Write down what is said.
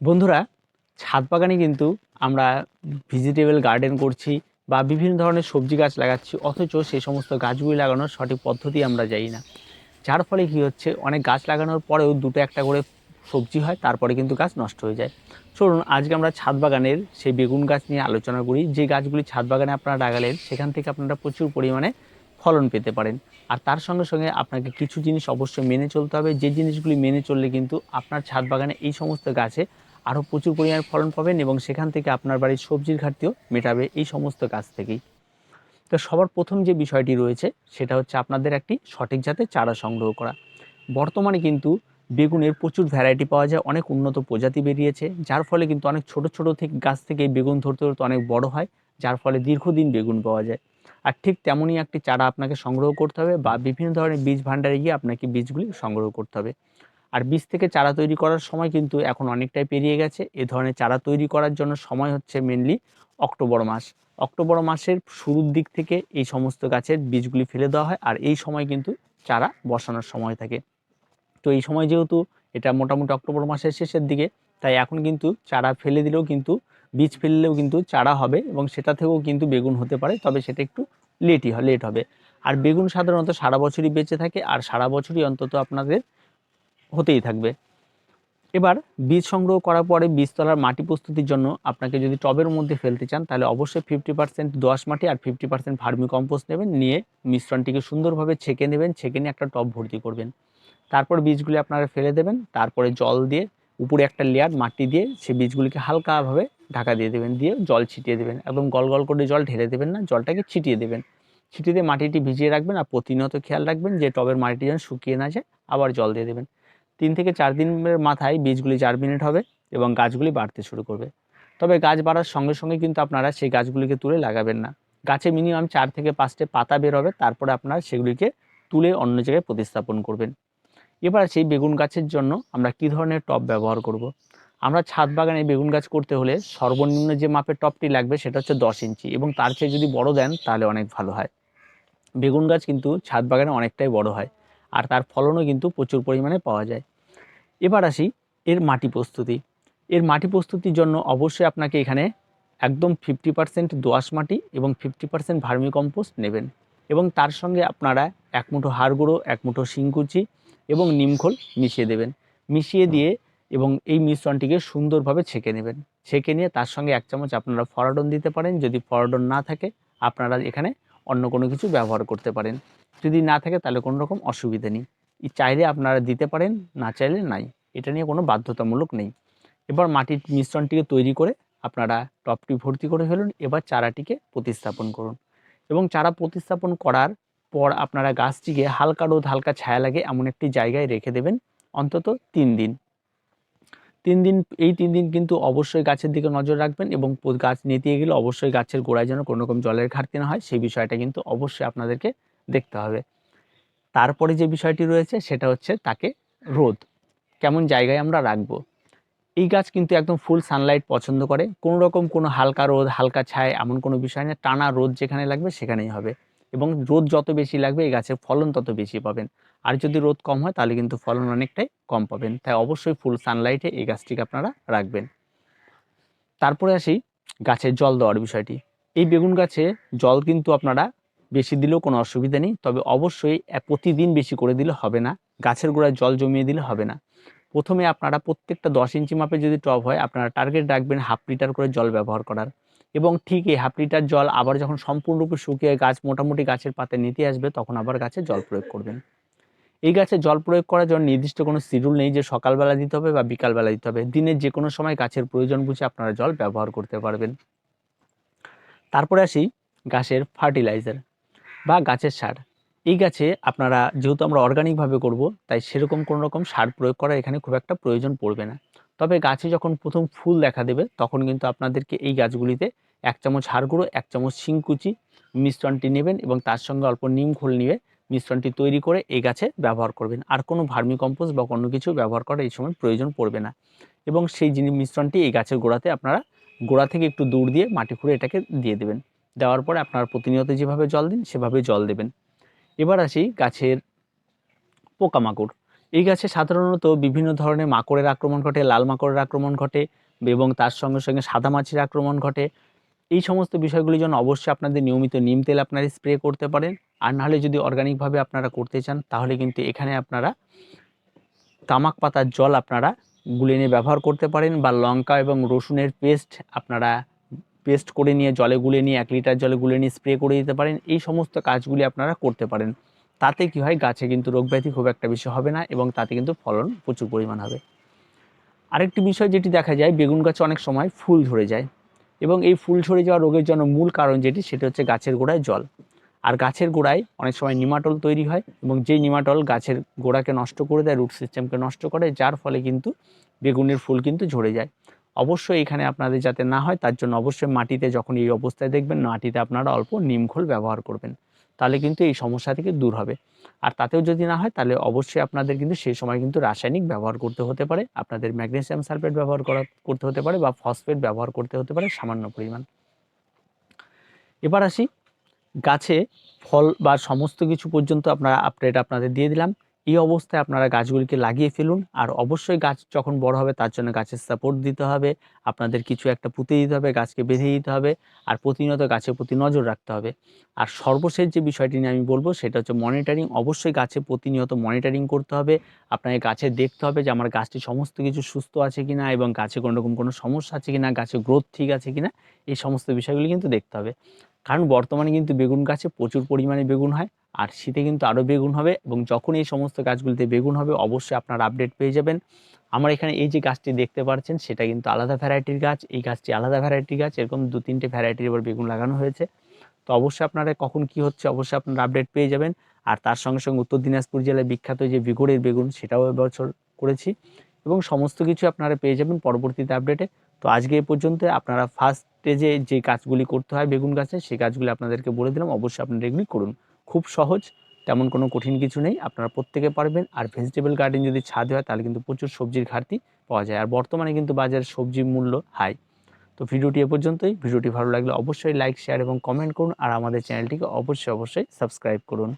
বন্ধুরা, ছাদ বাগানে কিন্তু আমরা ভেজিটেবল গার্ডেন করছি বা বিভিন্ন ধরনের সবজি গাছ লাগাচ্ছি, অথচ সেই সমস্ত গাছগুলি লাগানোর সঠিক পদ্ধতি আমরা জানি না। যার ফলে কী হচ্ছে, অনেক গাছ লাগানোর পরেও দুটো একটা করে সবজি হয়, তারপরে কিন্তু গাছ নষ্ট হয়ে যায়। চলুন আজকে আমরা ছাদ বাগানের সেই বেগুন গাছ নিয়ে আলোচনা করি। যে গাছগুলি ছাদ বাগানে আপনারা লাগালেন, সেখান থেকে আপনারা প্রচুর পরিমাণে ফলন পেতে পারেন। আর তার সঙ্গে সঙ্গে আপনাকে কিছু জিনিস অবশ্যই মেনে চলতে হবে, যে জিনিসগুলি মেনে চললে কিন্তু আপনার ছাদ বাগানে এই সমস্ত গাছে আরও প্রচুর পরিমাণে ফলন পাবেন এবং সেখান থেকে আপনার বাড়ির সবজির ঘাটতিও মেটাবে এই সমস্ত গাছ থেকেই। তো সবার প্রথম যে বিষয়টি রয়েছে, সেটা হচ্ছে আপনাদের একটি সঠিক জাতের চারা সংগ্রহ করা। বর্তমানে কিন্তু বেগুনের প্রচুর ভ্যারাইটি পাওয়া যায়, অনেক উন্নত প্রজাতি বেরিয়েছে, যার ফলে কিন্তু অনেক ছোট ছোট থেকে গাছ থেকে বেগুন ধরতে ধরতে অনেক বড় হয়, যার ফলে দীর্ঘদিন বেগুন পাওয়া যায়। আর ঠিক তেমনই একটি চারা আপনাকে সংগ্রহ করতে হবে বা বিভিন্ন ধরনের বীজ ভাণ্ডারে গিয়ে আপনাকে বীজগুলি সংগ্রহ করতে হবে। আর বীজ থেকে চারা তৈরি করার সময় কিন্তু এখন অনেকটাই পেরিয়ে গেছে। এ ধরনের চারা তৈরি করার জন্য সময় হচ্ছে মেনলি অক্টোবর মাস। অক্টোবর মাসের শুরুর দিক থেকে এই সমস্ত গাছের বীজগুলি ফেলে দেওয়া হয়, আর এই সময় কিন্তু চারা বসানোর সময় থাকে। তো এই সময় যেহেতু এটা মোটামুটি অক্টোবর মাসের শেষের দিকে, তাই এখন কিন্তু চারা ফেলে দিলেও কিন্তু, বীজ ফেললেও কিন্তু চারা হবে এবং সেটা থেকেও কিন্তু বেগুন হতে পারে, তবে সেটা একটু লেট হবে। আর বেগুন সাধারণত সারা বছরই বেঁচে থাকে, আর সারা বছরই অন্তত আপনাদের হতেই থাকবে। এবার বীজ সংগ্রহ করার পরে বীজতলার মাটি প্রস্তুতির জন্য আপনাকে যদি টবের মধ্যে ফেলতে চান, তাহলে অবশ্যই 50% দোআঁশ মাটি আর 50% ভার্মি কম্পোস্ট নেবেন, নিয়ে মিশ্রণটিকে সুন্দরভাবে ছেঁকে নেবেন, ছেঁকে নিয়ে একটা টব ভর্তি করবেন। তারপর বীজগুলি আপনারা ফেলে দেবেন, তারপরে জল দিয়ে উপরে একটা লেয়ার মাটি দিয়ে সেই বীজগুলিকে হালকাভাবে ঢাকা দিয়ে দেবেন, দিয়ে জল ছিটিয়ে দেবেন। একদম গল গল করে জল ঢেলে দেবেন না, জলটাকে ছিটিয়ে দেবেন। ছিটিয়ে দিয়ে মাটিটি ভিজিয়ে রাখবেন, আর প্রতিনিয়ত খেয়াল রাখবেন যে টবের মাটিটি যেন শুকিয়ে না যায়, আবার জল দিয়ে দেবেন। 3 থেকে 4 দিনের মাথায় বীজগুলি জার্মিনেট হবে এবং গাছগুলি বাড়তে শুরু করবে। তবে গাছ বাড়ার সঙ্গে সঙ্গে কিন্তু আপনারা সেই গাছগুলিকে তুলে লাগাবেন না। গাছে মিনিমাম 4 থেকে 5টে পাতা বের হবে, তারপরে আপনারা সেগুলিকে তুলে অন্য জায়গায় প্রতিস্থাপন করবেন। এবার সেই বেগুন গাছের জন্য আমরা কী ধরনের টব ব্যবহার করব। আমরা ছাদ বাগানে বেগুন গাছ করতে হলে সর্বনিম্ন যে মাপের টবটি লাগবে সেটা হচ্ছে 10 ইঞ্চি, এবং তার চেয়ে যদি বড় দেন তাহলে অনেক ভালো হয়। বেগুন গাছ কিন্তু ছাদ বাগানে অনেকটাই বড় হয়, আর তার ফলনও কিন্তু প্রচুর পরিমাণে পাওয়া যায়। এবার আসি এর মাটি প্রস্তুতি। এর মাটি প্রস্তুতির জন্য অবশ্যই আপনাকে এখানে একদম 50% দোআঁশ মাটি এবং 50% ভার্মি কম্পোস্ট নেবেন, এবং তার সঙ্গে আপনারা 1 মুঠো হাড় গুঁড়ো, 1 মুঠো শিংকুচি এবং নিমখোল মিশিয়ে দেবেন। মিশিয়ে দিয়ে এবং এই মিশ্রণটিকে সুন্দরভাবে ছেঁকে নেবেন। ছেঁকে নিয়ে তার সঙ্গে 1 চামচ আপনারা ফরাডন দিতে পারেন। যদি ফরাডন না থাকে, আপনারা এখানে অন্য কোনো কিছু ব্যবহার করতে পারেন। যদি না থাকে তাহলে কোনো রকম অসুবিধা নেই। চাইলে আপনারা দিতে পারেন, না চাইলে নাই। এটা নিয়ে কোনো বাধ্যতামূলক নেই। এবার মাটির মিশ্রণটিকে তৈরি করে আপনারা টবটি ভর্তি করে ফেলুন। এবার চারাটিকে প্রতিস্থাপন করুন, এবং চারা প্রতিস্থাপন করার পর আপনারা গাছটিকে হালকা রোদ, হালকা ছায়া লাগে এমন একটি জায়গায় রেখে দেবেন অন্তত 3 দিন। 3 দিন, এই 3 দিন কিন্তু অবশ্যই গাছের দিকে নজর রাখবেন, এবং গাছ নেতিয়ে গেলে অবশ্যই গাছের গোড়ায় যেন কোনো রকম জলের ঘাটতি না হয়, সেই বিষয়টা কিন্তু অবশ্যই আপনাদেরকে দেখতে হবে। তারপরে যে বিষয়টি রয়েছে সেটা হচ্ছে তাকে রোদ কেমন জায়গায় আমরা রাখবো। এই গাছ কিন্তু একদম ফুল সানলাইট পছন্দ করে। কোনো রকম কোনো হালকা রোদ, হালকা ছায়া এমন কোনো বিষয় না, টানা রোদ যেখানে লাগবে সেখানেই হবে, এবং রোদ যত বেশি লাগবে এই গাছের ফলন তত বেশি পাবেন। আর যদি রোদ কম হয় তাহলে কিন্তু ফলন অনেকটাই কম পাবেন। তাই অবশ্যই ফুল সানলাইটে এই গাছটিকে আপনারা রাখবেন। তারপরে আসি গাছের জল দেওয়ার বিষয়টি। এই বেগুন গাছে জল কিন্তু আপনারা বেশি দিলেও কোনো অসুবিধা নেই, তবে অবশ্যই প্রতিদিন বেশি করে দিলে হবে না, গাছের গোড়ায় জল জমিয়ে দিলে হবে না। প্রথমে আপনারা প্রত্যেকটা 10 ইঞ্চি মাপে যদি টব হয়, আপনারা টার্গেট রাখবেন 1/2 লিটার করে জল ব্যবহার করার, এবং ঠিক এই 1/2 লিটার জল আবার যখন সম্পূর্ণরূপে শুকিয়ে গাছ মোটামুটি গাছের পাতে নিতে আসবে, তখন আবার গাছে জল প্রয়োগ করবেন। এই গাছে জল প্রয়োগ করার জন্য নির্দিষ্ট কোনো শিডিউল নেই যে সকালবেলা দিতে হবে বা বিকালবেলা দিতে হবে। দিনের যে কোনো সময় গাছের প্রয়োজন বুঝে আপনারা জল ব্যবহার করতে পারবেন। তারপরে আসি গাছের ফার্টিলাইজার বা গাছের সার। এই গাছে আপনারা যেহেতু আমরা অর্গানিকভাবে করব, তাই সেরকম কোনো রকম সার প্রয়োগ করা এখানে খুব একটা প্রয়োজন পড়বে না। তবে গাছে যখন প্রথম ফুল দেখা দেবে, তখন কিন্তু আপনাদেরকে এই গাছগুলিতে 1 চামচ হাড় গুঁড়ো, 1 চামচ শিংকুচি মিশ্রণটি নেবেন, এবং তার সঙ্গে অল্প নিম খোল নিয়ে মিশ্রণটি তৈরি করে এই গাছে ব্যবহার করবেন। আর কোনো ভার্মি কম্পোস্ট বা কোনো কিছু ব্যবহার করার এই সময় প্রয়োজন পড়বে না, এবং সেই মিশ্রণটি এই গাছের গোড়াতে আপনারা গোড়া থেকে একটু দূর দিয়ে মাটি খুঁড়ে এটাকে দিয়ে দেবেন। দেওয়ার পরে আপনারা প্রতিনিয়ত যেভাবে জল দিন সেভাবে জল দেবেন। এবার আসি গাছের পোকামাকড়। এই গাছে সাধারণত বিভিন্ন ধরনের মাকড়ের আক্রমণ ঘটে, লাল মাকড়ের আক্রমণ ঘটে এবং তার সঙ্গে সঙ্গে সাদা মাছির আক্রমণ ঘটে। এই সমস্ত বিষয়গুলির জন্য অবশ্যই আপনাদের নিয়মিত নিম তেল আপনারা স্প্রে করতে পারেন। আর নাহলে যদি অর্গানিকভাবে আপনারা করতে চান তাহলে কিন্তু এখানে আপনারা তামাক পাতার জল আপনারা গুলে নিয়ে ব্যবহার করতে পারেন, বা লঙ্কা এবং রসুনের পেস্ট আপনারা পেস্ট করে নিয়ে জলে গুলে নিয়ে 1 লিটার জলে গুলে নিয়ে স্প্রে করে দিতে পারেন। এই সমস্ত কাজগুলি আপনারা করতে পারেন। তাতে কি হয়, গাছে কিন্তু রোগব্যাধি খুব একটা বেশি হবে না এবং তাতে কিন্তু ফলন প্রচুর পরিমাণ হবে। আরেকটি বিষয় যেটি দেখা যায়, বেগুন গাছে অনেক সময় ফুল ধরে যায় এবং এই ফুল ঝরে যাওয়া রোগের জন্য মূল কারণ যেটি, সেটা হচ্ছে গাছের গোড়ায় জল। আর গাছের গোড়ায় অনেক সময় নিমাটল তৈরি হয় এবং যেই নিমাটল গাছের গোড়াকে নষ্ট করে দেয়, রুট সিস্টেমকে নষ্ট করে, যার ফলে কিন্তু বেগুনের ফুল কিন্তু ঝরে যায়। অবশ্যই এখানে আপনাদের যাতে না হয় তার জন্য অবশ্যই মাটিতে যখন এই অবস্থায় দেখবেন, মাটিতে আপনারা অল্প নিম খোল ব্যবহার করবেন, তাহলে কিন্তু এই সমস্যা থেকে দূর হবে। আর তাতেও যদি না হয় তাহলে অবশ্যই আপনাদের কিন্তু সেই সময় কিন্তু রাসায়নিক ব্যবহার করতে হতে পারে, আপনাদের ম্যাগনেসিয়াম সালফেট ব্যবহার করতে হতে পারে বা ফসফেট ব্যবহার করতে হতে পারে সামান্য পরিমাণ। এবার আসি, গাছে ফল বা সমস্ত কিছু পর্যন্ত আপডেট আপনাদের দিয়ে দিলাম। এই অবস্থায় আপনারা গাছগুলিকে লাগিয়ে ফেলুন। আর অবশ্যই গাছ যখন বড় হবে তার জন্য গাছের সাপোর্ট দিতে হবে, আপনাদের কিছু একটা পুঁতে দিতে হবে, গাছকে বেঁধে দিতে হবে, আর প্রতিনিয়ত গাছের প্রতি নজর রাখতে হবে। আর সর্বশেষ যে বিষয়টি নিয়ে আমি বলবো সেটা হচ্ছে মনিটরিং। অবশ্যই গাছে প্রতিনিয়ত মনিটরিং করতে হবে। আপনাকে গাছে দেখতে হবে যে আমার গাছটি সমস্ত কিছু সুস্থ আছে কিনা এবং গাছে কোনো রকম কোনো সমস্যা আছে কিনা, গাছের গ্রোথ ঠিক আছে কিনা, এই সমস্ত বিষয়গুলি কিন্তু দেখতে হবে। কারণ বর্তমানে কিন্তু বেগুন গাছে প্রচুর পরিমাণে বেগুন হয়, আর শীতে কিন্তু আরও বেগুন হবে এবং যখন এই সমস্ত গাছগুলিতে বেগুন হবে অবশ্যই আপনারা আপডেট পেয়ে যাবেন। আমার এখানে এই যে গাছটি দেখতে পাচ্ছেন সেটা কিন্তু আলাদা ভ্যারাইটির গাছ, এই গাছটি আলাদা ভ্যারাইটির গাছ, এরকম 2-3টে ভ্যারাইটির এবার বেগুন লাগানো হয়েছে। তো অবশ্যই আপনারা কখন কি হচ্ছে অবশ্যই আপনারা আপডেট পেয়ে যাবেন। আর তার সঙ্গে সঙ্গে উত্তর দিনাজপুর জেলায় বিখ্যাত যে ভিগোরের বেগুন, সেটাও এবছর করেছি এবং সমস্ত কিছু আপনারা পেয়ে যাবেন পরবর্তীতে আপডেটে। তো আজকে এ পর্যন্ত। আপনারা ফার্স্ট স্টেজে যে কাজগুলি করতে হয় বেগুন গাছে, সেই কাজগুলি আপনাদেরকে বলে দিলাম, অবশ্যই আপনারা এগুলি করুন। খুব সহজ, তেমন কোনো কঠিন কিছু নেই, আপনারা প্রত্যেকে পারবেন। আর ভেজিটেবল গার্ডেন যদি ছাদে হয় তাহলে কিন্তু প্রচুর সবজির ঘাটতি পাওয়া যায়, আর বর্তমানে কিন্তু বাজারে সবজির মূল্য হাই। তো ভিডিওটি এ পর্যন্তই। ভিডিওটি ভালো লাগলে অবশ্যই লাইক, শেয়ার এবং কমেন্ট করুন, আর আমাদের চ্যানেলটিকে অবশ্যই সাবস্ক্রাইব করুন।